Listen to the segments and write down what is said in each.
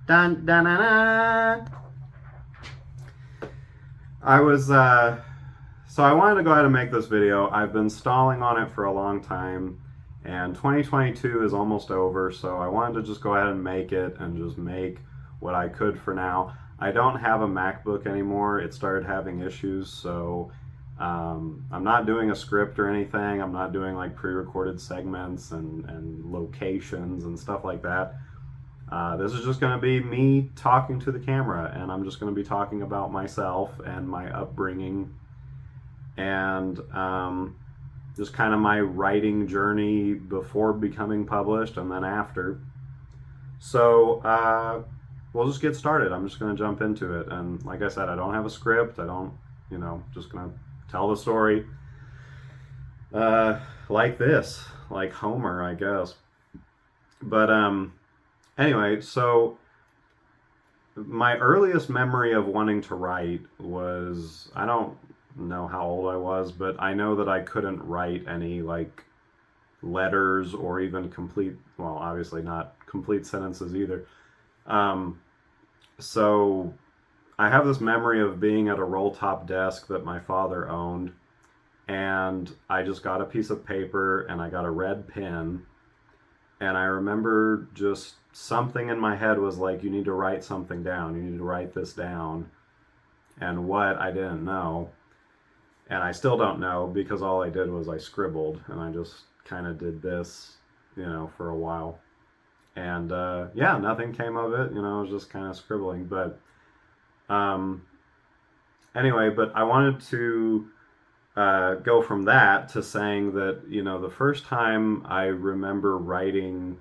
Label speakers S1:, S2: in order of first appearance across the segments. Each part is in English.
S1: Dun, dun, dun, dun. I was, so I wanted to go ahead and make this video. I've been stalling on it for a long time, and 2022 is almost over, so I wanted to just go ahead and make it and just make what I could for now. I don't have a MacBook anymore. It started having issues, so I'm not doing a script or anything. I'm not doing like pre-recorded segments and locations and stuff like that. This is just going to be me talking to the camera, and I'm just going to be talking about myself and my upbringing and just kind of my writing journey before becoming published and then after. So we'll just get started. I'm just going to jump into it. And like I said, I don't have a script. I don't, just going to tell the story like this, like Homer, I guess. But anyway, so my earliest memory of wanting to write was, I don't know how old I was, but I know that I couldn't write any like letters or even complete, well, obviously not complete sentences either. Um, so I have this memory of being at a roll top desk that my father owned, and I just got a piece of paper and I got a red pen, and I remember just something in my head was like, you need to write something down, you need to write this down. And what, I didn't know. And I still don't know, because all I did was I scribbled, and I just kind of did this, for a while. And yeah, nothing came of it. I was just kind of scribbling. But um, anyway, but I wanted to go from that to saying that, the first time I remember writing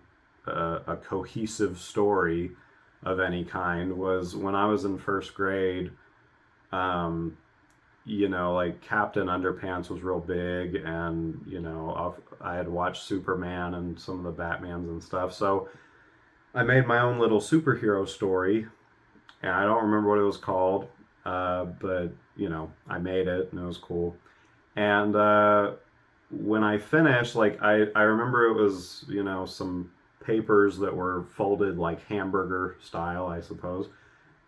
S1: a cohesive story of any kind was when I was in first grade. Um, like Captain Underpants was real big, and I had watched Superman and some of the Batmans and stuff. So I made my own little superhero story, and I don't remember what it was called, but I made it and it was cool. And when I finished, like I remember it was some papers that were folded like hamburger style, I suppose,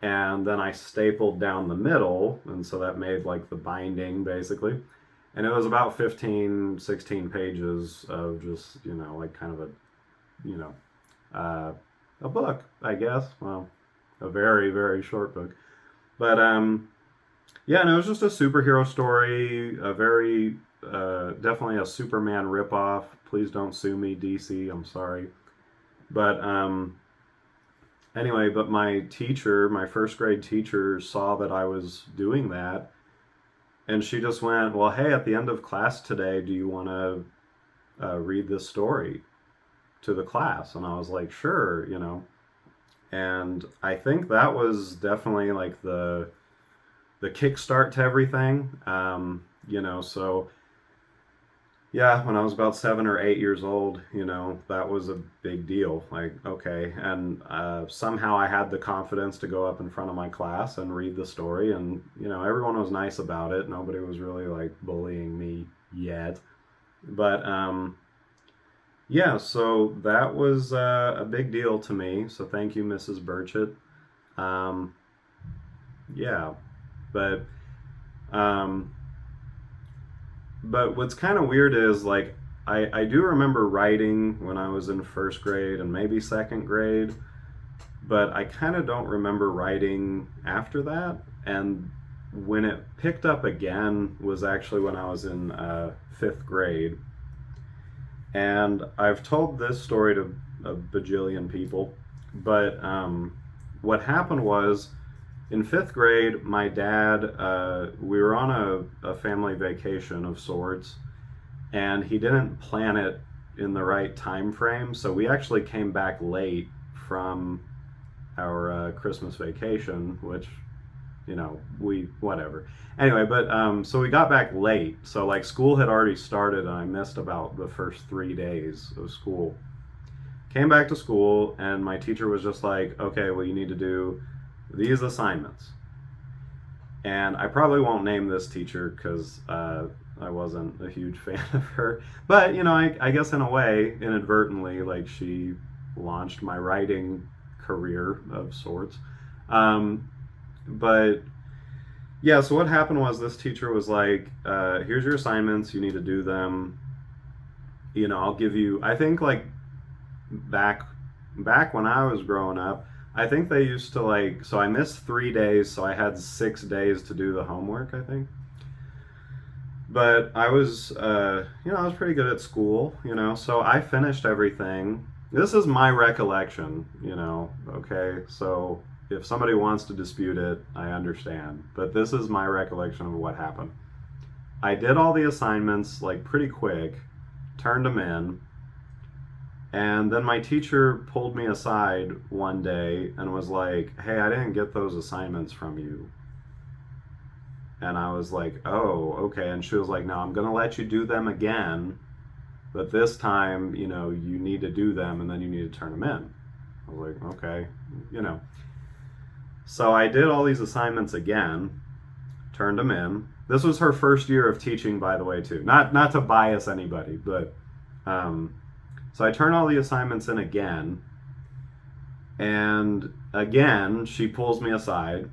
S1: and then I stapled down the middle, and so that made like the binding basically. And it was about 15, 16 pages of just, like kind of a, you know, uh, a book, I guess. Well, a very, very short book. But yeah, and it was just a superhero story, a very, definitely a Superman ripoff. Please don't sue me, DC, I'm sorry. But anyway, but my teacher, my first grade teacher, saw that I was doing that, and she just went, "Well, hey, at the end of class today, do you want to read this story to the class?" And I was like, "Sure." And I think that was definitely like the kickstart to everything. So yeah, when I was about 7 or 8 years old, that was a big deal. Like, okay. And somehow I had the confidence to go up in front of my class and read the story. And, everyone was nice about it. Nobody was really like bullying me yet. But yeah, so that was a big deal to me. So thank you, Mrs. Burchett. Um, yeah, but um, but what's kind of weird is like I do remember writing when I was in first grade and maybe second grade, but I kind of don't remember writing after that. And when it picked up again was actually when I was in fifth grade. And I've told this story to a bajillion people, but what happened was in fifth grade, my dad, we were on a family vacation of sorts, and he didn't plan it in the right time frame. So we actually came back late from our Christmas vacation, which, we, whatever. Anyway, but so we got back late. So like school had already started, and I missed about the first 3 days of school. Came back to school, and my teacher was just like, okay, well, you need to do these assignments. And I probably won't name this teacher because I wasn't a huge fan of her. But, I guess in a way, inadvertently, like she launched my writing career of sorts. Um, but yeah, so what happened was this teacher was like, here's your assignments, you need to do them. I'll give you, I think like back back when I was growing up, I think they used to like, so I missed 3 days, so I had 6 days to do the homework, I think. But I was pretty good at school, so I finished everything. This is my recollection, okay? So if somebody wants to dispute it, I understand. But this is my recollection of what happened. I did all the assignments like pretty quick, turned them in, and then my teacher pulled me aside one day and was like, "Hey, I didn't get those assignments from you." And I was like, "Oh, okay." And she was like, "No, I'm going to let you do them again, but this time, you need to do them and then you need to turn them in." I was like, "Okay, you know." So I did all these assignments again, turned them in. This was her first year of teaching, by the way, too. Not to bias anybody, but um, so I turned all the assignments in again, and again she pulls me aside,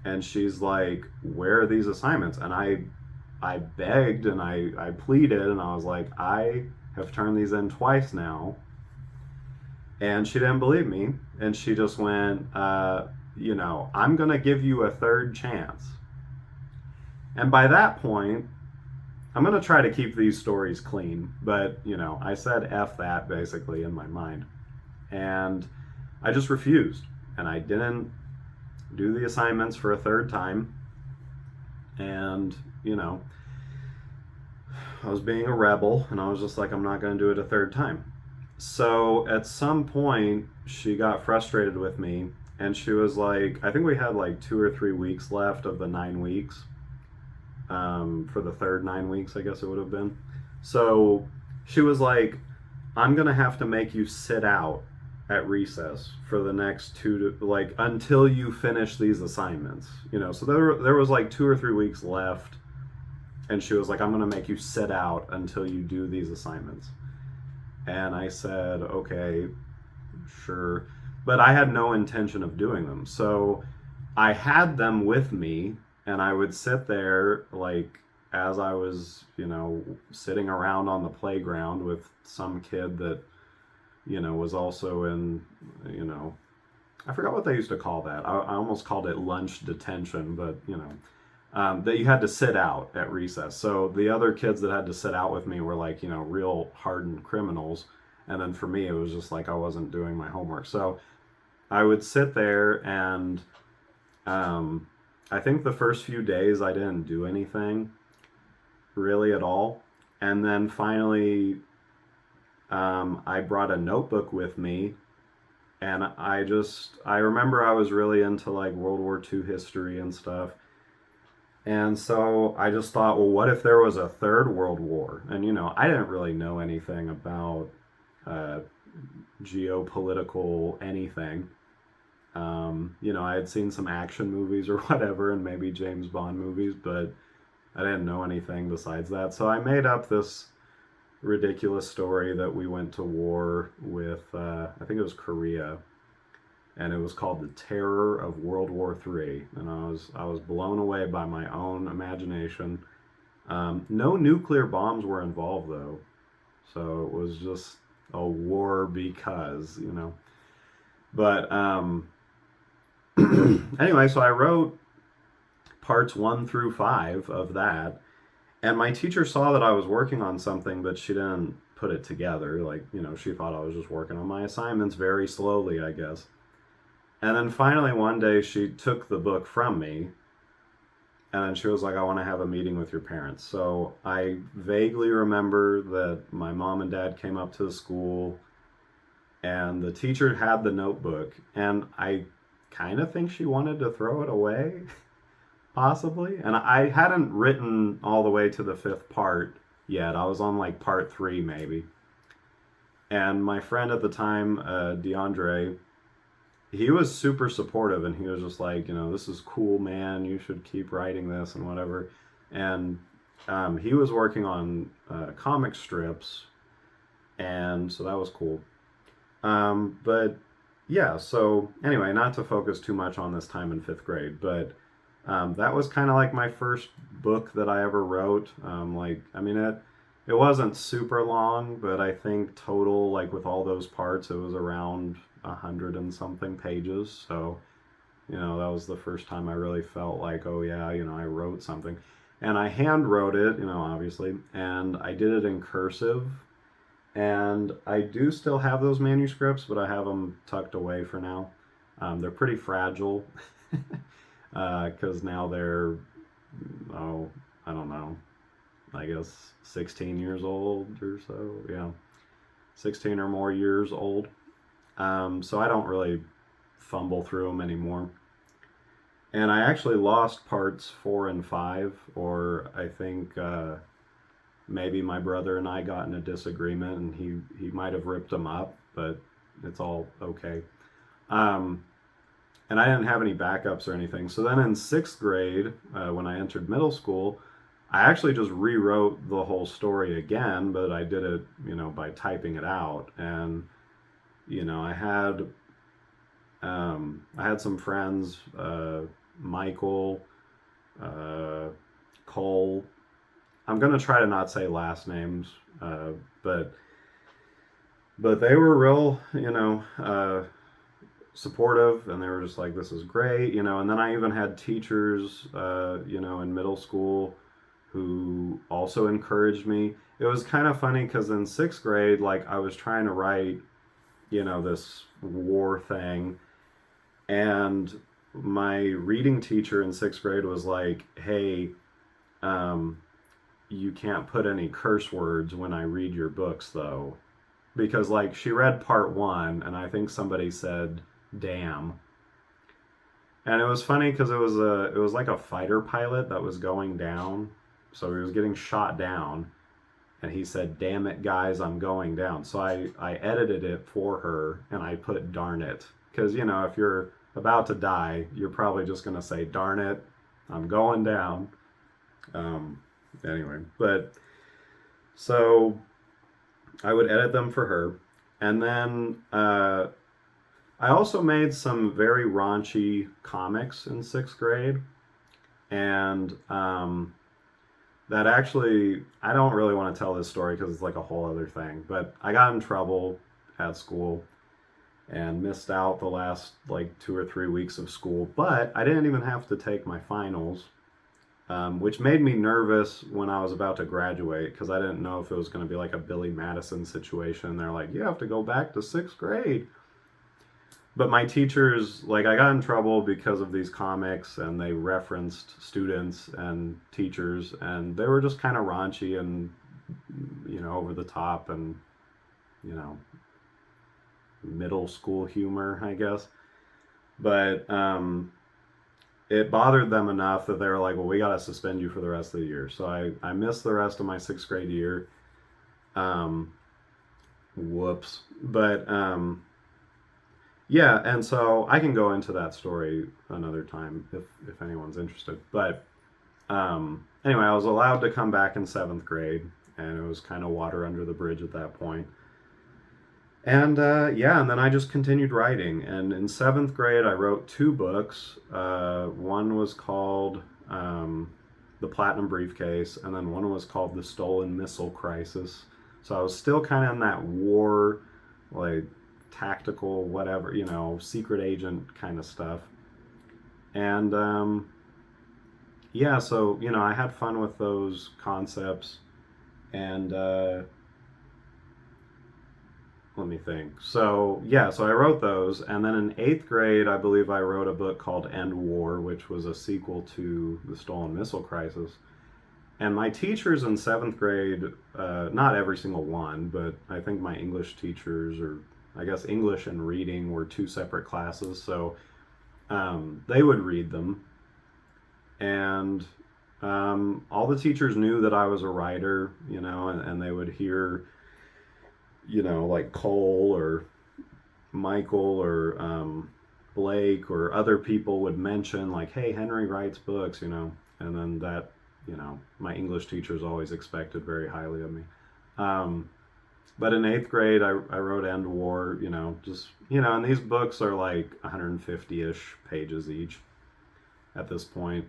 S1: and she's like, "Where are these assignments?" And I begged and I pleaded, and I was like, "I have turned these in twice now," and she didn't believe me, and she just went, "I'm gonna give you a third chance." And by that point, I'm going to try to keep these stories clean, but, I said F that basically in my mind. And I just refused. And I didn't do the assignments for a third time. And, I was being a rebel, and I was just like, I'm not going to do it a third time. So at some point, she got frustrated with me, and she was like, I think we had like 2 or 3 weeks left of the 9 weeks. For the third 9 weeks, I guess it would have been. So she was like, "I'm gonna have to make you sit out at recess for the next until you finish these assignments." So there was like 2 or 3 weeks left, and she was like, "I'm gonna make you sit out until you do these assignments." And I said, "Okay, sure," but I had no intention of doing them. So I had them with me, and I would sit there like as I was, sitting around on the playground with some kid that, was also in, I forgot what they used to call that. I almost called it lunch detention, but, that you had to sit out at recess. So the other kids that had to sit out with me were like, real hardened criminals. And then for me, it was just like I wasn't doing my homework. So I would sit there and, I think the first few days I didn't do anything really at all. And then finally, I brought a notebook with me, and I remember I was really into like World War II history and stuff. And so I just thought, well, what if there was a third World War? And, I didn't really know anything about uh, geopolitical anything. I had seen some action movies or whatever, and maybe James Bond movies, but I didn't know anything besides that. So I made up this ridiculous story that we went to war with, I think it was Korea, and it was called The Terror of World War III. And I was blown away by my own imagination. No nuclear bombs were involved, though. So it was just a war because, But, anyway, so I wrote parts 1 through 5 of that, and my teacher saw that I was working on something, but she didn't put it together. Like, she thought I was just working on my assignments very slowly, I guess. And then finally one day she took the book from me, and then she was like, "I want to have a meeting with your parents." So I vaguely remember that my mom and dad came up to the school, and the teacher had the notebook, and I kind of think she wanted to throw it away, possibly. And I hadn't written all the way to the 5th part yet. I was on like part 3 maybe. And my friend at the time, DeAndre, he was super supportive, and he was just like, "This is cool, man. You should keep writing this and whatever." And he was working on comic strips, and so that was cool. But yeah, so anyway, not to focus too much on this time in fifth grade, but that was kind of like my first book that I ever wrote. I mean, it wasn't super long, but I think total, like with all those parts, it was around 100 and something pages. So that was the first time I really felt like, oh yeah, I wrote something, and I hand wrote it, obviously, and I did it in cursive, and I do still have those manuscripts, but I have them tucked away for now. They're pretty fragile because now they're, oh, I don't know, I guess 16 years old or so. Yeah, 16 or more years old. So I don't really fumble through them anymore. And I actually lost parts 4 and 5, or I think maybe my brother and I got in a disagreement, and he might have ripped them up, but it's all okay. Um, and I didn't have any backups or anything. So then in sixth grade, when I entered middle school, I actually just rewrote the whole story again, but I did it, by typing it out. And I had some friends, Michael, uh, Cole. I'm gonna try to not say last names, but they were real, supportive, and they were just like, "This is great," And then I even had teachers, in middle school who also encouraged me. It was kind of funny because in sixth grade, like I was trying to write, this war thing, and my reading teacher in sixth grade was like, "Hey, um, you can't put any curse words when I read your books, though," because like she read part one, and I think somebody said "damn," and it was funny because it was like a fighter pilot that was going down, so he was getting shot down, and he said, "Damn it, guys, I'm going down." So I edited it for her, and I put "darn it," because if you're about to die, you're probably just gonna say "darn it, I'm going down." Um, anyway, but so I would edit them for her, and then I also made some very raunchy comics in sixth grade, and that actually, I don't really want to tell this story because it's like a whole other thing, but I got in trouble at school and missed out the last like 2 or 3 weeks of school, but I didn't even have to take my finals, which made me nervous when I was about to graduate because I didn't know if it was going to be like a Billy Madison situation. They're like, "You have to go back to sixth grade." But my teachers, like, I got in trouble because of these comics, and they referenced students and teachers, and they were just kind of raunchy and, over the top, and, you know, middle school humor, I guess. But it bothered them enough that they were like, "Well, we got to suspend you for the rest of the year." So I missed the rest of my sixth grade year. Um, Whoops. But yeah, and so I can go into that story another time if anyone's interested. But anyway, I was allowed to come back in seventh grade, and it was kind of water under the bridge at that point. And yeah, and then I just continued writing. And in seventh grade, I wrote 2 books. One was called The Platinum Briefcase, and then one was called The Stolen Missile Crisis. So I was still kind of in that war, like tactical, whatever, secret agent kind of stuff. And yeah, so, I had fun with those concepts. And let me think. So, yeah, so I wrote those. And then in eighth grade, I believe I wrote a book called End War, which was a sequel to The Stolen Missile Crisis. And my teachers in seventh grade, not every single one, but I think my English teachers, or I guess English and reading were 2 separate classes. So they would read them. And all the teachers knew that I was a writer, and they would hear, like Cole or Michael or Blake or other people would mention, like, "Hey, Henry writes books," and then that, my English teachers always expected very highly of me. Um, But in eighth grade, I wrote End War, just, and these books are like 150-ish pages each at this point.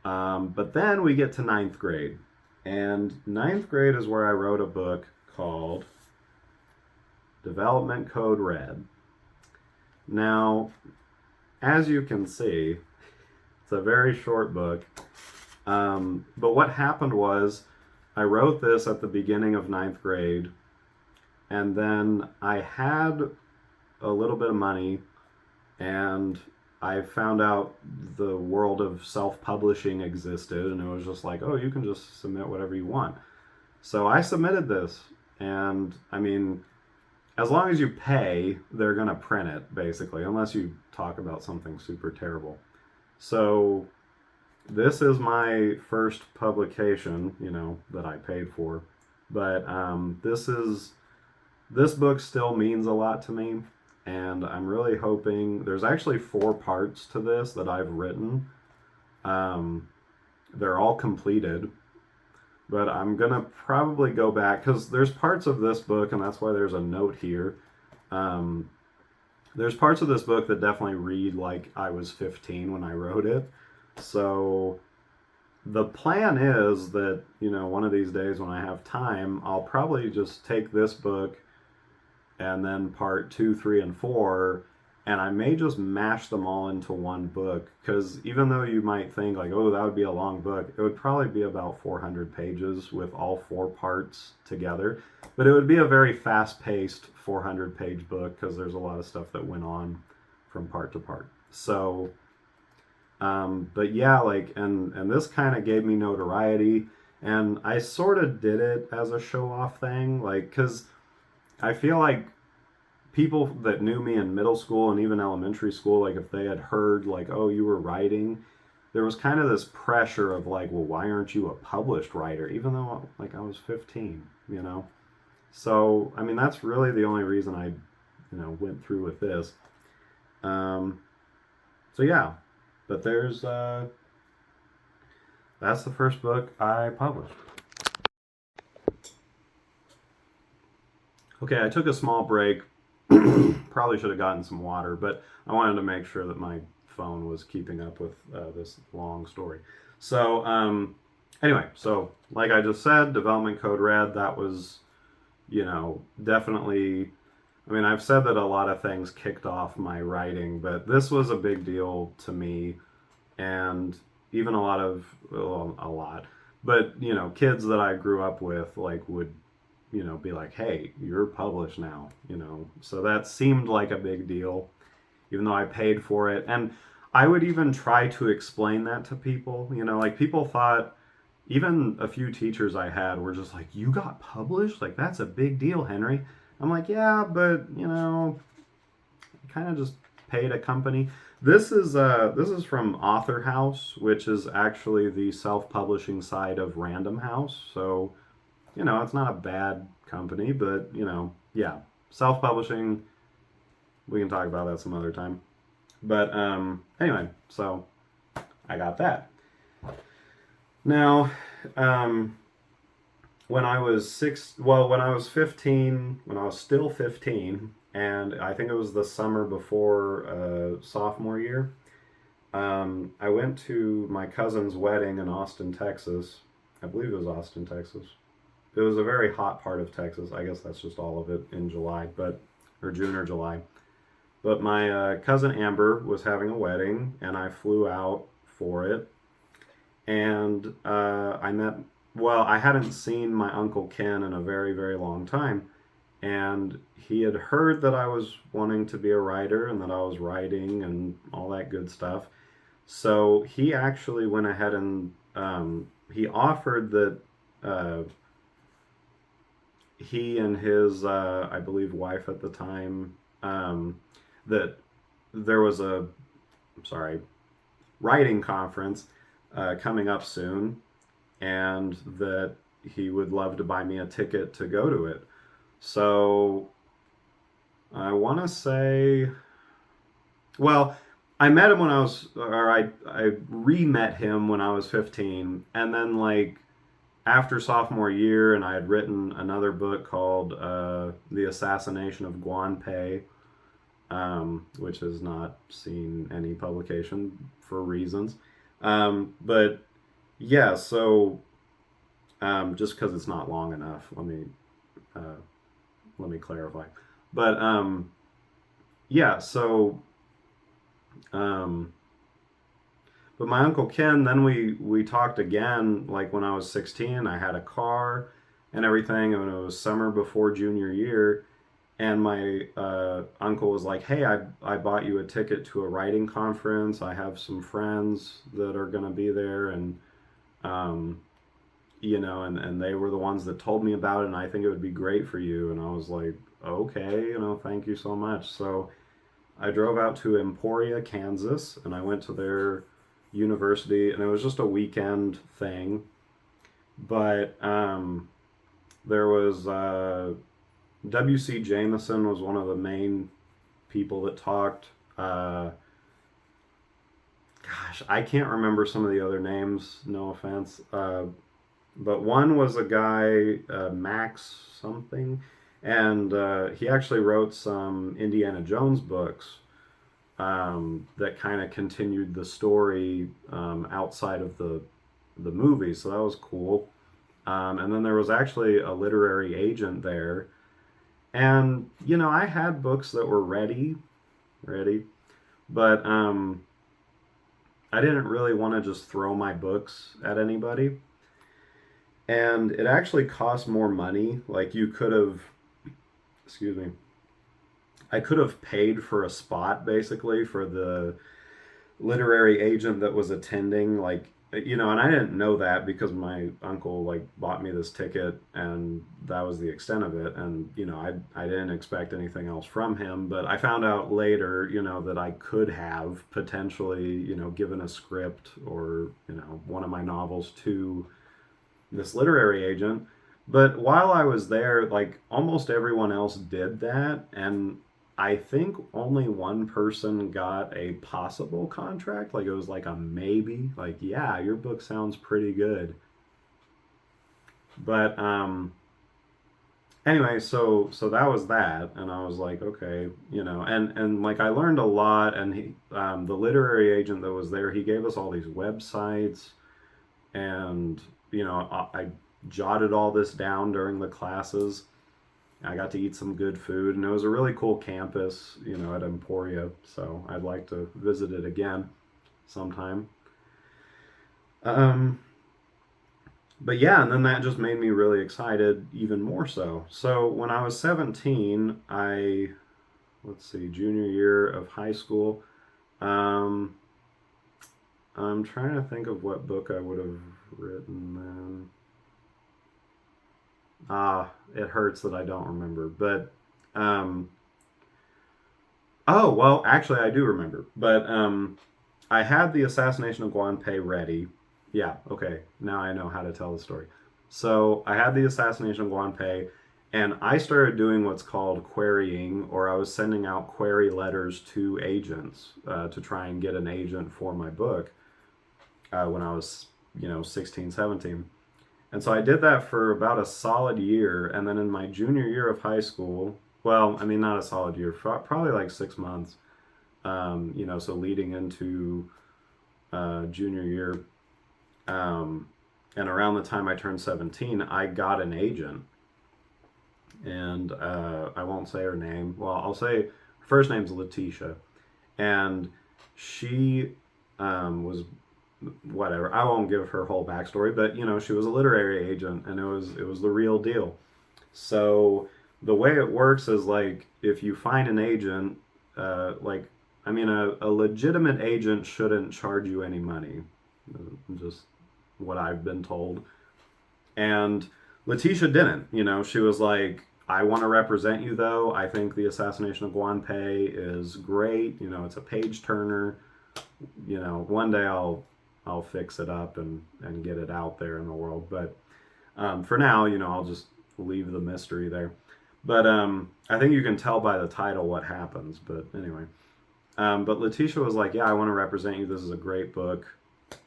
S1: But then we get to ninth grade. And ninth grade is where I wrote a book called Development Code Red. Now, as you can see, it's a very short book. But what happened was I wrote this at the beginning of ninth grade, and then I had a little bit of money, and I found out the world of self-publishing existed, and it was just like, oh, you can just submit whatever you want. So I submitted this, and I mean, as long as you pay, they're going to print it, basically, unless you talk about something super terrible. So this is my first publication, that I paid for. But this book still means a lot to me, and I'm really hoping there's actually 4 parts to this that I've written. They're all completed, but I'm gonna probably go back because there's parts of this book, and that's why there's a note here. There's parts of this book that definitely read like I was 15 when I wrote it. So the plan is that, one of these days when I have time, I'll probably just take this book and then part 2, 3, and 4, and I may just mash them all into one book, because even though you might think like, oh, that would be a long book, it would probably be about 400 pages with all 4 parts together. But it would be a very fast-paced 400-page book, because there's a lot of stuff that went on from part to part. So, but yeah, like, and this kind of gave me notoriety, and I sort of did it as a show-off thing, like, because I feel like people that knew me in middle school and even elementary school, like if they had heard like, oh, you were writing, there was kind of this pressure of like, well, why aren't you a published writer? Even though like I was 15, So, I mean, that's really the only reason I, went through with this. So yeah, but that's the first book I published. Okay, I took a small break. Probably should have gotten some water, but I wanted to make sure that my phone was keeping up with this long story. So, anyway, so like I just said, Development Code Red, that was, definitely, I mean, I've said that a lot of things kicked off my writing, but this was a big deal to me, and even but, kids that I grew up with, like, would be like, hey, you're published now, So that seemed like a big deal, even though I paid for it. And I would even try to explain that to people, like people thought, even a few teachers I had were just like, you got published? Like, that's a big deal, Henry. I'm like, yeah, but, I kind of just paid a company. This is from Author House, which is actually the self-publishing side of Random House. So, it's not a bad company, but, yeah, self-publishing, we can talk about that some other time. But anyway, so I got that. Now, when I was 15, when I was still 15, and I think it was the summer before sophomore year, I went to my cousin's wedding in Austin, Texas. I believe it was Austin, Texas. It was a very hot part of Texas. I guess that's just all of it in July, or June or July. But my cousin Amber was having a wedding, and I flew out for it. And I hadn't seen my Uncle Ken in a very, very long time. And he had heard that I was wanting to be a writer and that I was writing and all that good stuff. So he actually went ahead and he offered that he and his, I believe, wife at the time, that there was writing conference coming up soon, and that he would love to buy me a ticket to go to it. So I want to say, well, I met him I re-met him when I was 15, and then like after sophomore year, and I had written another book called The Assassination of Guanpei, which has not seen any publication for reasons. But yeah, so just because it's not long enough, uh, let me clarify. But yeah, so um, but my uncle Ken, then we talked again. Like when I was 16, I had a car and everything, and it was summer before junior year. And my uncle was like, "Hey, I bought you a ticket to a writing conference. I have some friends that are gonna be there, and um, and they were the ones that told me about it, and I think it would be great for you." And I was like, "Okay, thank you so much." So I drove out to Emporia, Kansas, and I went to their university, and it was just a weekend thing. But there was W.C. Jameson was one of the main people that talked. Gosh, I can't remember some of the other names. No offense, but one was a guy, Max something, and he actually wrote some Indiana Jones books that kind of continued the story outside of the movie. So that was cool. And then there was actually a literary agent there, and I had books that were ready, but I didn't really want to just throw my books at anybody. And it actually cost more money. Like you could have, excuse me, I could have paid for a spot basically for the literary agent that was attending. Like, and I didn't know that because my uncle like bought me this ticket, and that was the extent of it. And I didn't expect anything else from him, but I found out later, that I could have potentially, given a script or one of my novels to this literary agent. But while I was there, like almost everyone else did that, and I think only one person got a possible contract. Like it was like a maybe. Like, yeah, your book sounds pretty good. But anyway, so that was that, and I was like, okay, and like I learned a lot, and the literary agent that was there, he gave us all these websites, and I jotted all this down during the classes. I got to eat some good food, and it was a really cool campus, at Emporia. So I'd like to visit it again sometime. Um, but yeah, and then that just made me really excited, even more so. So when I was 17, let's see, junior year of high school, um, I'm trying to think of what book I would have written then. It hurts that I don't remember. But um, oh well, actually I do remember. But I had the assassination of Guanpei ready. Yeah, okay. Now I know how to tell the story. So I had the assassination of Guanpei, and I started doing what's called querying, or I was sending out query letters to agents to try and get an agent for my book when I was 16, 17. And so I did that for about a solid year. And then in my junior year of high school, well, I mean, not a solid year, probably like 6 months, so leading into junior year. And around the time I turned 17, I got an agent. And I won't say her name. Well, I'll say her first name's Letitia. And she was whatever. I won't give her whole backstory, but she was a literary agent, and it was the real deal. So the way it works is like if you find an agent, like I mean, a legitimate agent shouldn't charge you any money. Just what I've been told. And Letitia didn't. She was like, I want to represent you though. I think the assassination of Guanpei is great. It's a page turner. One day I'll fix it up and get it out there in the world. But for now, I'll just leave the mystery there. But I think you can tell by the title what happens. But anyway, but Letitia was like, "Yeah, I want to represent you. This is a great book.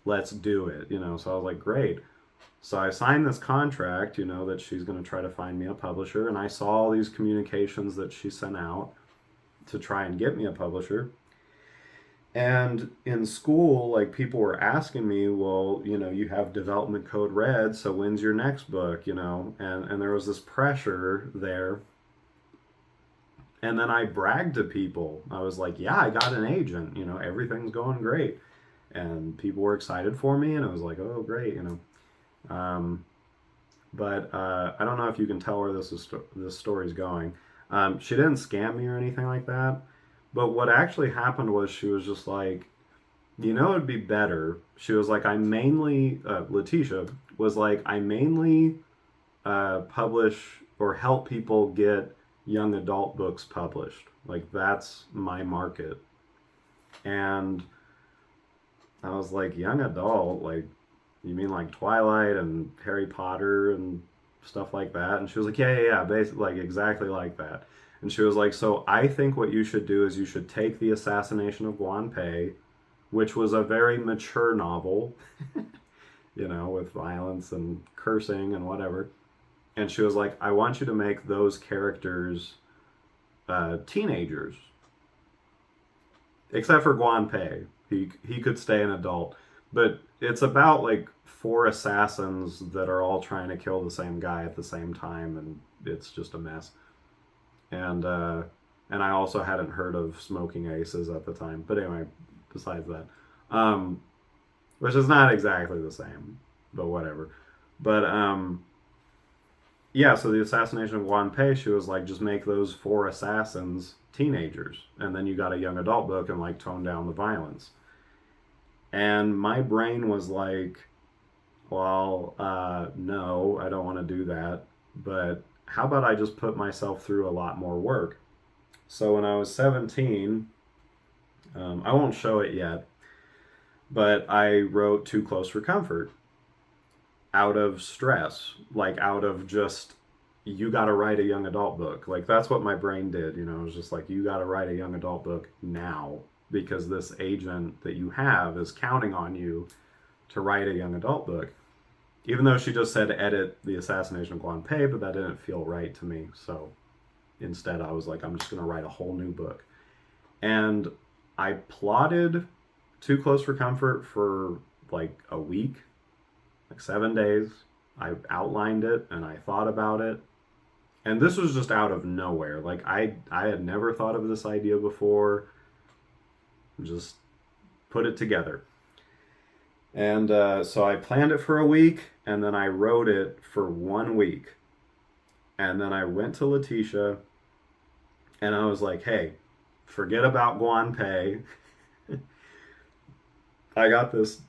S1: Let's do it." So I was like, "Great." So I signed this contract, that she's going to try to find me a publisher, and I saw all these communications that she sent out to try and get me a publisher. And in school, like people were asking me, well, you have development code red, so when's your next book, and there was this pressure there. And then I bragged to people. I was like, yeah, I got an agent, everything's going great. And people were excited for me, and I was like, oh, great. Um, but I don't know if you can tell where this story's going. She didn't scam me or anything like that. But what actually happened was she was just like, it'd be better. She was like, Letitia was like, I mainly publish or help people get young adult books published. Like, that's my market. And I was like, young adult? Like, you mean like Twilight and Harry Potter and stuff like that? And she was like, yeah, basically, like, exactly like that. And she was like, so I think what you should do is you should take The Assassination of Guan which was a very mature novel, with violence and cursing and whatever. And she was like, I want you to make those characters teenagers, except for Guan. He could stay an adult, but it's about like four assassins that are all trying to kill the same guy at the same time, and it's just a mess. And and I also hadn't heard of Smoking Aces at the time, but anyway, besides that, um, which is not exactly the same, but whatever. But yeah, so the assassination of Juan Pei, she was like, just make those four assassins teenagers, and then you got a young adult book and like tone down the violence. And my brain was like, well, no, I don't want to do that. But how about I just put myself through a lot more work? So when I was 17, I won't show it yet, but I wrote Too Close for Comfort out of stress, like out of just, you got to write a young adult book. Like that's what my brain did. It was just like, you got to write a young adult book now because this agent that you have is counting on you to write a young adult book. Even though she just said edit The Assassination of Guan Pei, but that didn't feel right to me. So instead, I was like, I'm just going to write a whole new book. And I plotted Too Close for Comfort for like a week, like 7 days. I outlined it and I thought about it. And this was just out of nowhere. Like I had never thought of this idea before. Just put it together. And so I planned it for a week, and then I wrote it for 1 week. And then I went to Letitia, and I was like, hey, forget about Guan Pei. I got this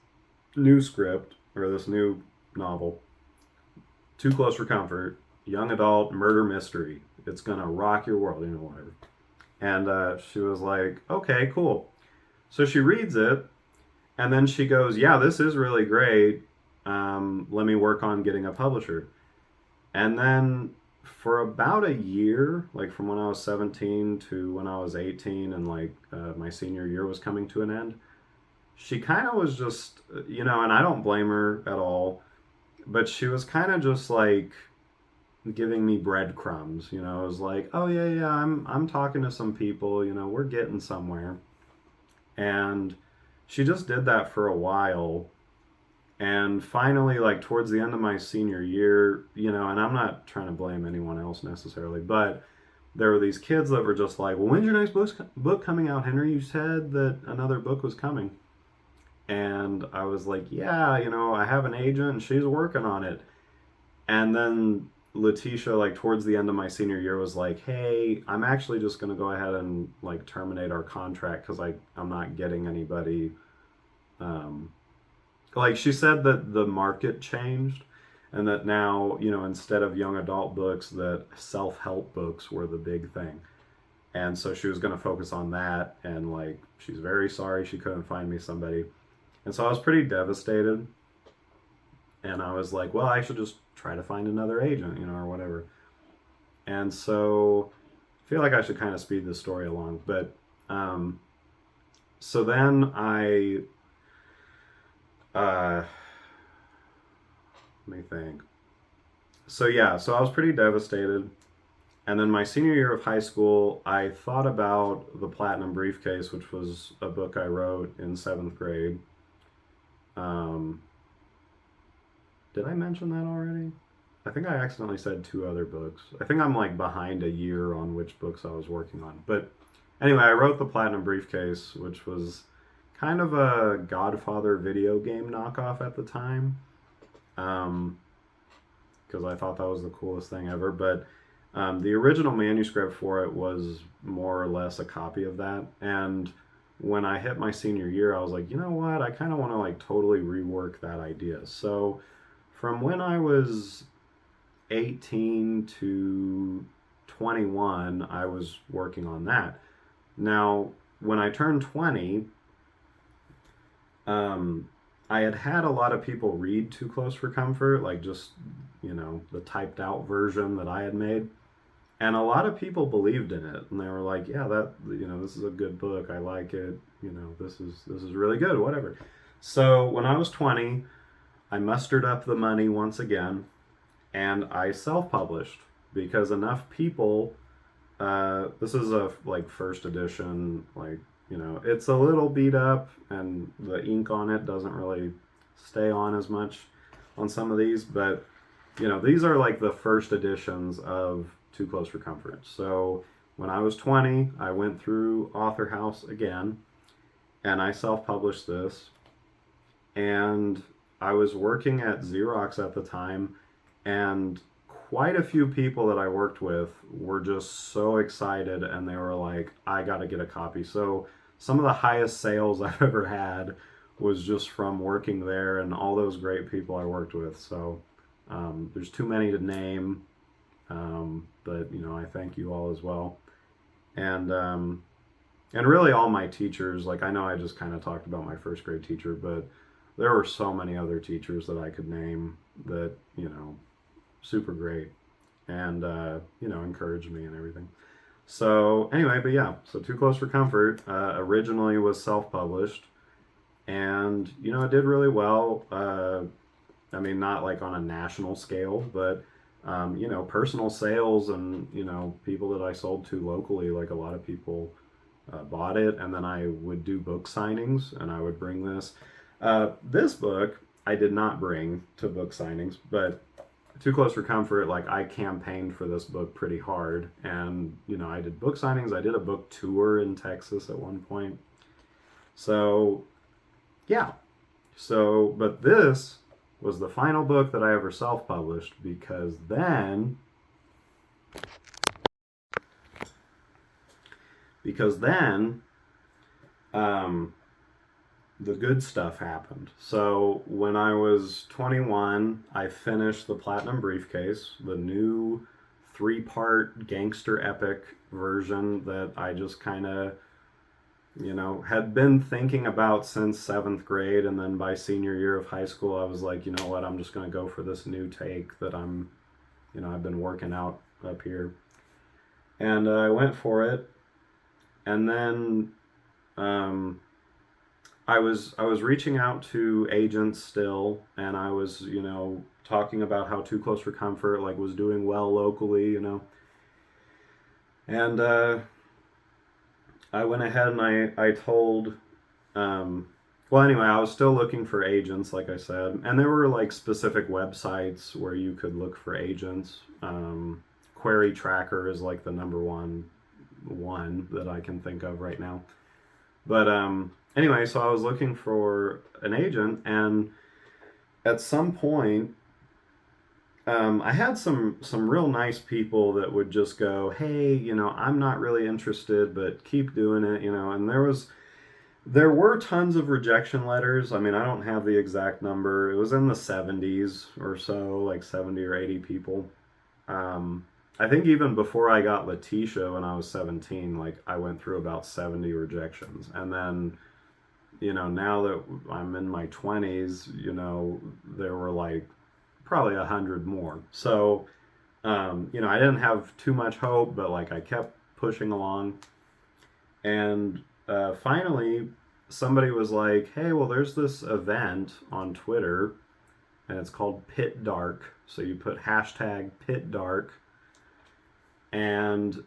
S1: new script, or this new novel, Too Close for Comfort, young adult murder mystery. It's going to rock your world, whatever. And she was like, okay, cool. So she reads it, and then she goes, yeah, this is really great. Let me work on getting a publisher. And then for about a year, like from when I was 17 to when I was 18, and like my senior year was coming to an end, she kind of was just, and I don't blame her at all, but she was kind of just like giving me breadcrumbs. It was like, oh yeah, I'm talking to some people, we're getting somewhere. And she just did that for a while. And finally, like towards the end of my senior year, and I'm not trying to blame anyone else necessarily, but there were these kids that were just like, well, when's your next book coming out, Henry? You said that another book was coming. And I was like, yeah, I have an agent and she's working on it. And then Letitia, like towards the end of my senior year, was like, hey, I'm actually just going to go ahead and like terminate our contract because I'm not getting anybody. Like she said that the market changed and that now, instead of young adult books, that self-help books were the big thing. And so she was going to focus on that. And like, she's very sorry she couldn't find me somebody. And so I was pretty devastated. And I was like, well, I should just try to find another agent, or whatever. And so I feel like I should kind of speed this story along. But so then uh, Let me think. So yeah, so I was pretty devastated. And then my senior year of high school, I thought about The Platinum Briefcase, which was a book I wrote in seventh grade. Um, did I mention that already? I think I accidentally said two other books. I think I'm like behind a year on which books I was working on. But anyway, I wrote The Platinum Briefcase, which was kind of a Godfather video game knockoff at the time. Um, because I thought that was the coolest thing ever. But the original manuscript for it was more or less a copy of that. And when I hit my senior year, I was like, you know what? I kind of want to like totally rework that idea. So from when I was 18 to 21, I was working on that. Now, when I turned 20, um, I had had a lot of people read Too Close for Comfort, like just, the typed out version that I had made. And a lot of people believed in it. And they were like, yeah, this is a good book. I like it. This is really good, whatever. So when I was 20, I mustered up the money once again and I self-published because enough people. This is a like first edition, like it's a little beat up, and the ink on it doesn't really stay on as much on some of these, but these are like the first editions of Too Close for Comfort. So when I was 20, I went through Author House again, and I self-published this, and I was working at Xerox at the time, and quite a few people that I worked with were just so excited and they were like, I got to get a copy. So some of the highest sales I've ever had was just from working there and all those great people I worked with. So there's too many to name, but I thank you all as well. And really all my teachers, like I know I just kind of talked about my first grade teacher, but there were so many other teachers that I could name that, super great and encouraged me and everything. So anyway, but yeah, so Too Close for Comfort originally was self-published, and it did really well. I mean, not like on a national scale, but personal sales and people that I sold to locally, like a lot of people bought it, and then I would do book signings, and I would bring this. This book I did not bring to book signings, but Too Close for Comfort, like I campaigned for this book pretty hard, and I did book signings. I did a book tour in Texas at one point. So yeah, but this was the final book that I ever self-published because then um, the good stuff happened. So when I was 21, I finished The Platinum Briefcase, the new three-part gangster epic version that I just kind of, had been thinking about since seventh grade. And then by senior year of high school, I was like, you know what, I'm just going to go for this new take that I've been working out up here. And I went for it. And then I was reaching out to agents still, and I was talking about how Too Close for Comfort like was doing well locally, and I went ahead and I told well, anyway, I was still looking for agents, like I said, and there were like specific websites where you could look for agents. Query Tracker is like the number one that I can think of right now. But anyway, so I was looking for an agent, and at some point, I had some real nice people that would just go, "Hey, I'm not really interested, but keep doing it," And there were tons of rejection letters. I mean, I don't have the exact number. It was in the 70s or so, like 70 or 80 people. I think even before I got Letitia when I was 17, like I went through about 70 rejections. And then, now that I'm in my 20s, there were like probably 100 more. So, I didn't have too much hope, but like I kept pushing along. And finally, somebody was like, hey, well, there's this event on Twitter, and it's called Pit Dark. So you put hashtag Pit Dark, and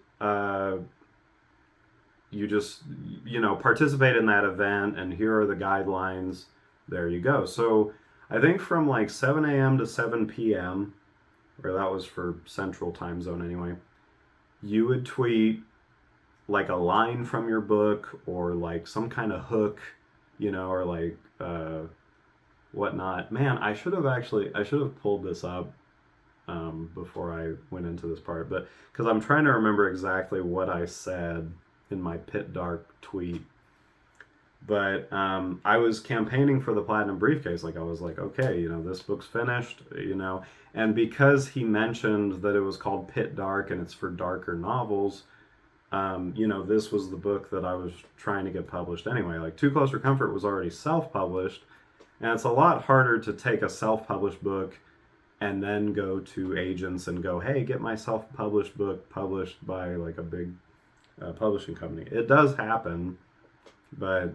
S1: you just, participate in that event, and here are the guidelines. There you go. So I think from like 7 a.m. to 7 p.m., or that was for Central Time Zone anyway, you would tweet like a line from your book, or like some kind of hook, or like whatnot. Man, I should have pulled this up before I went into this part, but because I'm trying to remember exactly what I said in my Pit Dark tweet. But I was campaigning for the Platinum Briefcase. Like, I was like, okay, this book's finished, and because he mentioned that it was called Pit Dark and it's for darker novels, this was the book that I was trying to get published anyway. Like, Too Close for Comfort was already self-published, and it's a lot harder to take a self-published book and then go to agents and go, hey, get my self-published book published by like a big publishing company. It does happen, but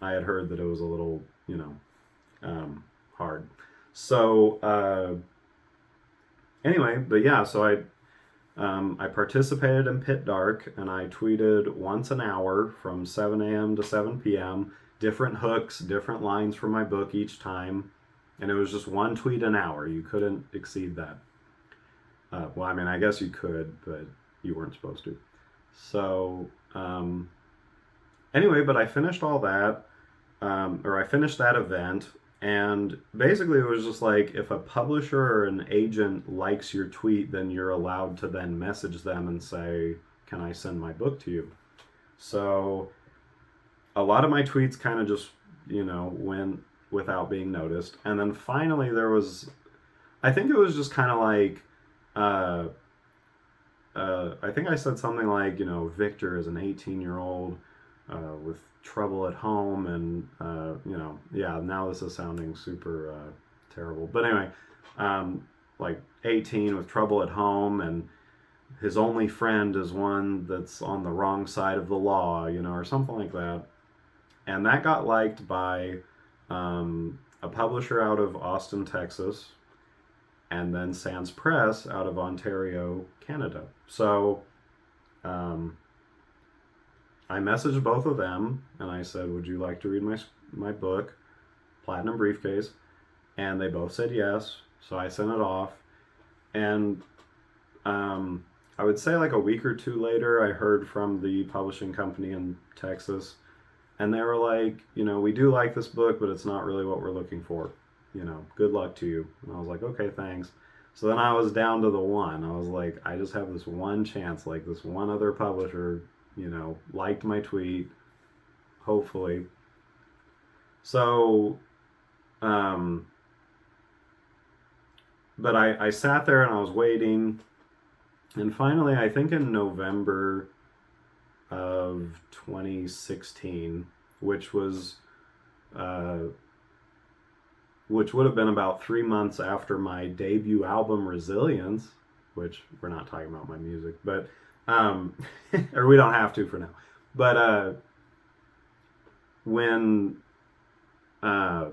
S1: I had heard that it was a little, hard. So anyway, but yeah, so I participated in Pit Dark, and I tweeted once an hour from 7 a.m. to 7 p.m. different hooks, different lines from my book each time, and it was just one tweet an hour. You couldn't exceed that. Well, I mean, I guess you could, but you weren't supposed to. So anyway, but I finished all that, or I finished that event, and basically it was just like, if a publisher or an agent likes your tweet, then you're allowed to then message them and say, can I send my book to you? So a lot of my tweets kind of just, went without being noticed. And then finally I think it was just kind of like, I think I said something like, Victor is an 18-year-old with trouble at home, and yeah, now this is sounding super terrible, but anyway, like 18 with trouble at home, and his only friend is one that's on the wrong side of the law, or something like that. And that got liked by a publisher out of Austin, Texas, and then Sans Press out of Ontario, Canada. So I messaged both of them, and I said, would you like to read my book, Platinum Briefcase? And they both said yes, so I sent it off. And I would say like a week or two later, I heard from the publishing company in Texas, and they were like, we do like this book, but it's not really what we're looking for. Good luck to you. And I was like, okay, thanks. So then I was down to the one. I was like, I just have this one chance, like this one other publisher, liked my tweet, hopefully. So, but I sat there and I was waiting, and finally, I think in November of 2016, which was, which would have been about 3 months after my debut album, Resilience, which we're not talking about my music, but, or we don't have to for now. But when, now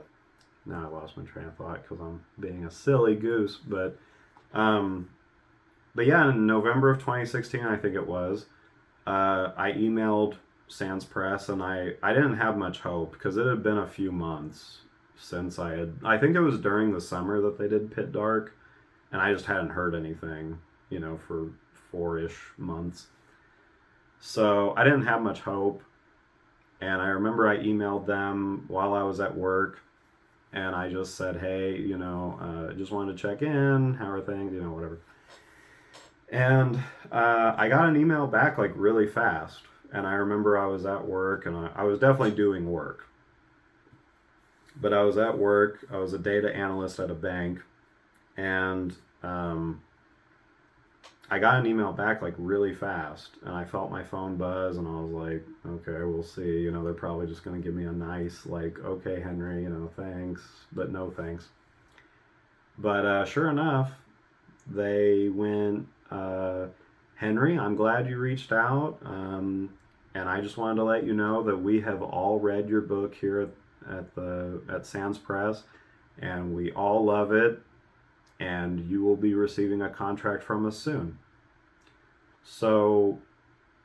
S1: I lost my train of thought because I'm being a silly goose, but yeah, in November of 2016, I think it was, I emailed Sans Press, and I didn't have much hope because it had been a few months since I think it was during the summer that they did Pit Dark, and I just hadn't heard anything, for 4-ish months. So I didn't have much hope, and I remember I emailed them while I was at work, and I just said, hey, just wanted to check in, how are things, whatever. And I got an email back like really fast, and I remember I was at work, and I was definitely doing work. But I was at work, I was a data analyst at a bank, and I got an email back like really fast, and I felt my phone buzz, and I was like, okay, we'll see, they're probably just going to give me a nice, like, okay, Henry, thanks, but no thanks. But sure enough, they went, Henry, I'm glad you reached out, and I just wanted to let you know that we have all read your book here at Sans Press, and we all love it, and you will be receiving a contract from us soon. So,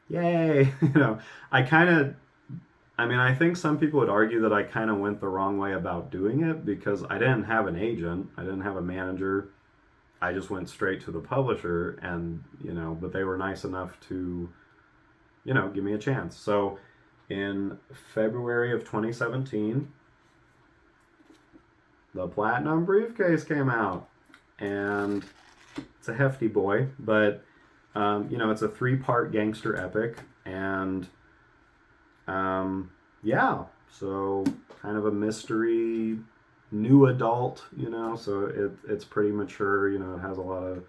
S1: yay! I kind of, I think some people would argue that I kind of went the wrong way about doing it because I didn't have an agent, I didn't have a manager. I just went straight to the publisher, and but they were nice enough to, give me a chance. So, in February of 2017, the Platinum Briefcase came out, and it's a hefty boy, but it's a 3-part gangster epic, and yeah, so kind of a mystery, new adult, so it's pretty mature, it has a lot of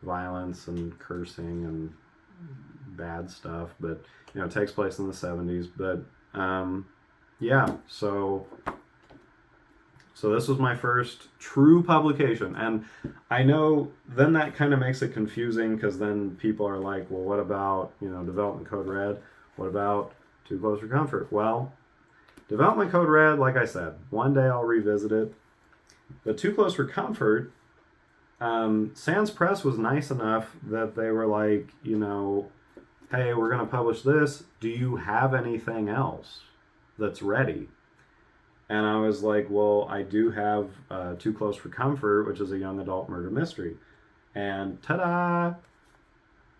S1: violence and cursing and bad stuff, but it takes place in the 70s, but yeah, so this was my first true publication, and I know then that kind of makes it confusing because then people are like, well, what about, Development Code Red? What about Too Close for Comfort? Well, Development Code Red, like I said, one day I'll revisit it. But Too Close for Comfort, Sans Press was nice enough that they were like, hey, we're going to publish this. Do you have anything else that's ready? And I was like, well, I do have Too Close for Comfort, which is a young adult murder mystery. And ta-da!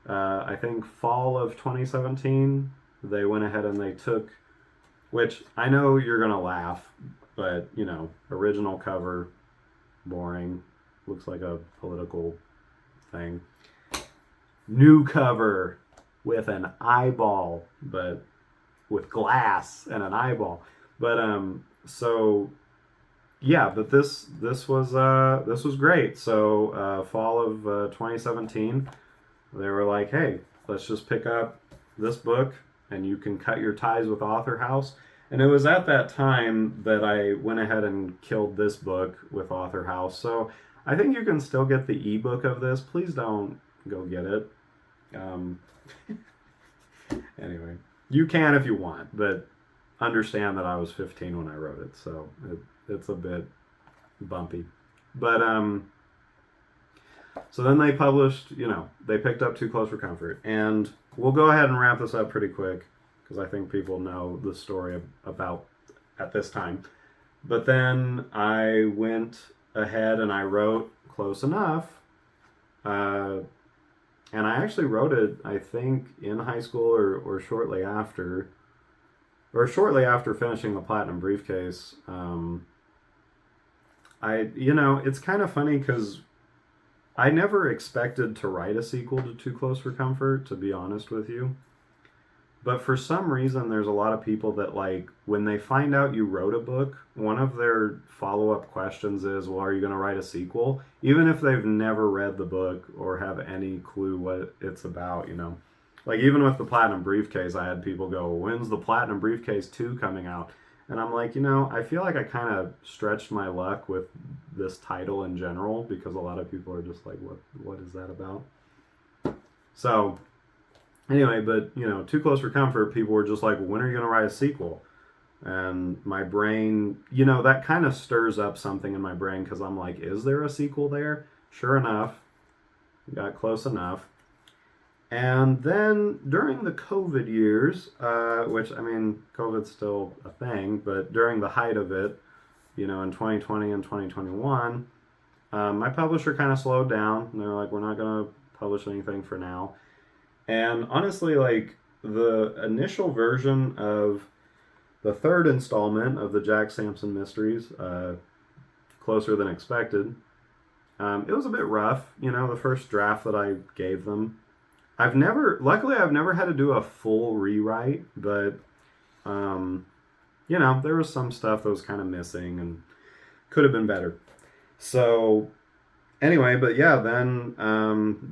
S1: I think fall of 2017, they went ahead and they took, which I know you're going to laugh, but, original cover, boring, looks like a political thing. New cover with an eyeball, but with glass and an eyeball. But, so yeah, but this was great. So fall of 2017, they were like, hey, let's just pick up this book and you can cut your ties with Author House. And it was at that time that I went ahead and killed this book with Author House. So I think you can still get the ebook of this. Please don't go get it. Anyway, you can if you want, but understand that I was 15 when I wrote it, so it's a bit bumpy. But so then they published, they picked up Too Close for Comfort, and we'll go ahead and wrap this up pretty quick because I think people know the story about at this time. But then I went ahead and I wrote Close Enough, and I actually wrote it, I think, in high school or shortly after. Or shortly after finishing the Platinum Briefcase. It's kind of funny because I never expected to write a sequel to Too Close for Comfort, to be honest with you. But for some reason, there's a lot of people that, like, when they find out you wrote a book, one of their follow-up questions is, well, are you going to write a sequel? Even if they've never read the book or have any clue what it's about, Like, even with the Platinum Briefcase, I had people go, when's the Platinum Briefcase 2 coming out? And I'm like, I feel like I kind of stretched my luck with this title in general because a lot of people are just like, what is that about? So, anyway, but, Too Close for Comfort, people were just like, when are you going to write a sequel? And my brain, that kind of stirs up something in my brain because I'm like, is there a sequel there? Sure enough, got close enough. And then during the COVID years, which, COVID's still a thing, but during the height of it, in 2020 and 2021, my publisher kind of slowed down. And they're like, we're not going to publish anything for now. And honestly, like, the initial version of the third installment of the Jack Sampson Mysteries, Closer Than Expected, it was a bit rough, the first draft that I gave them. Luckily I've never had to do a full rewrite, but, there was some stuff that was kind of missing and could have been better. So, anyway, but yeah, then,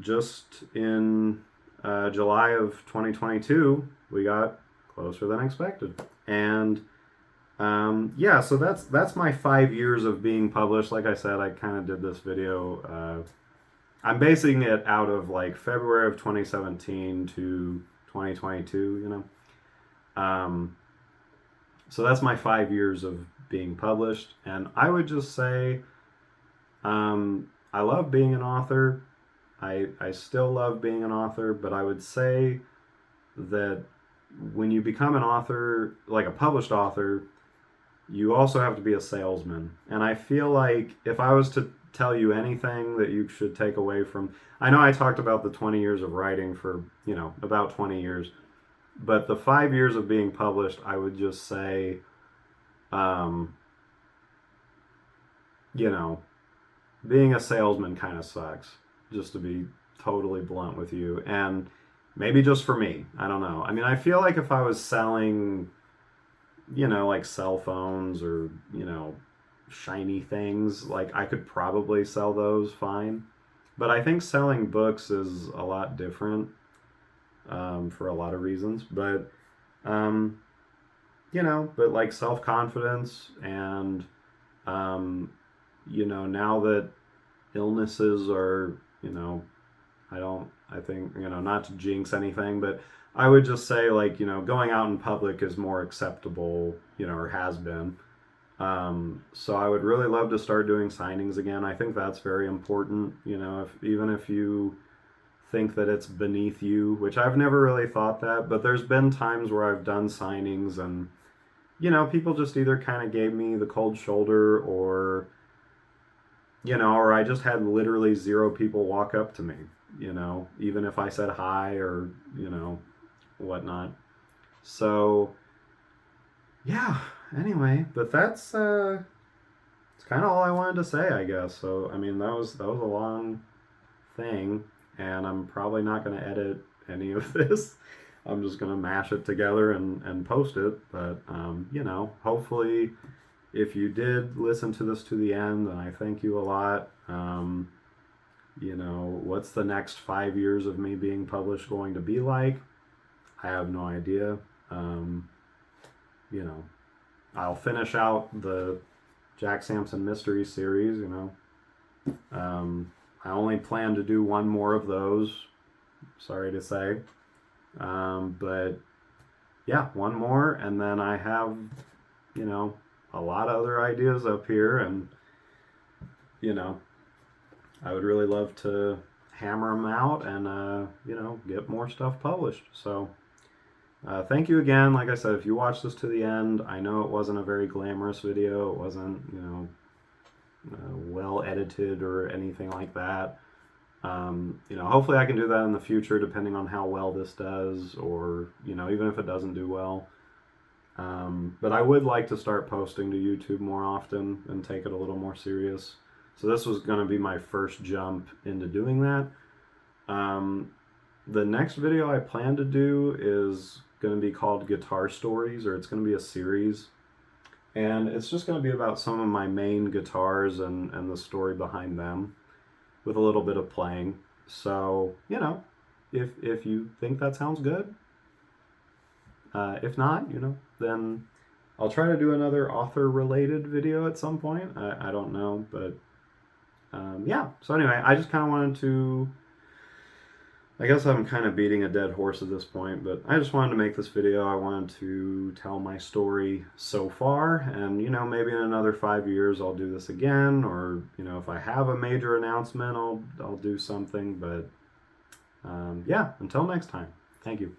S1: just in July of 2022, we got Closer Than Expected. And, yeah, so that's my 5 years of being published. Like I said, I kind of did this video, I'm basing it out of like February of 2017 to 2022, So that's my 5 years of being published. And I would just say, I love being an author. I still love being an author, but I would say that when you become an author, like a published author, you also have to be a salesman. And I feel like if I was to tell you anything that you should take away from, I know I talked about the 20 years of writing for, about 20 years, but the 5 years of being published, I would just say, um, you know, being a salesman kind of sucks, just to be totally blunt with you. And maybe just for me, I don't know. I mean, I feel like if I was selling, like cell phones or, shiny things, like I could probably sell those fine. But I think selling books is a lot different, for a lot of reasons. Um, but like self confidence and, um, now that illnesses are, I think, not to jinx anything, but I would just say, like, going out in public is more acceptable, or has been. So I would really love to start doing signings again. I think that's very important, even if you think that it's beneath you, which I've never really thought that, but there's been times where I've done signings and, people just either kind of gave me the cold shoulder or I just had literally zero people walk up to me, even if I said hi or, whatnot. So, yeah, anyway, but that's it's kind of all I wanted to say, I guess. So, I mean, that was a long thing, and I'm probably not going to edit any of this. I'm just going to mash it together and post it. But, hopefully, if you did listen to this to the end, then I thank you a lot. What's the next 5 years of me being published going to be like? I have no idea. You know, I'll finish out the Jack Sampson mystery series. I only plan to do one more of those. Sorry to say, but yeah, one more, and then I have, a lot of other ideas up here, and I would really love to hammer them out and get more stuff published. So. Thank you again. Like I said, if you watched this to the end, I know it wasn't a very glamorous video. It wasn't, well edited or anything like that. Hopefully I can do that in the future, depending on how well this does, or, even if it doesn't do well. But I would like to start posting to YouTube more often and take it a little more serious. So this was going to be my first jump into doing that. The next video I plan to do is going to be called Guitar Stories, or it's going to be a series. And it's just going to be about some of my main guitars and the story behind them, with a little bit of playing. So, if you think that sounds good, if not, then I'll try to do another author-related video at some point. I don't know, but yeah. So anyway, I just kind of wanted to... I guess I'm kind of beating a dead horse at this point, but I just wanted to make this video. I wanted to tell my story so far, and, maybe in another 5 years I'll do this again, or, if I have a major announcement, I'll do something, but, yeah, until next time, thank you.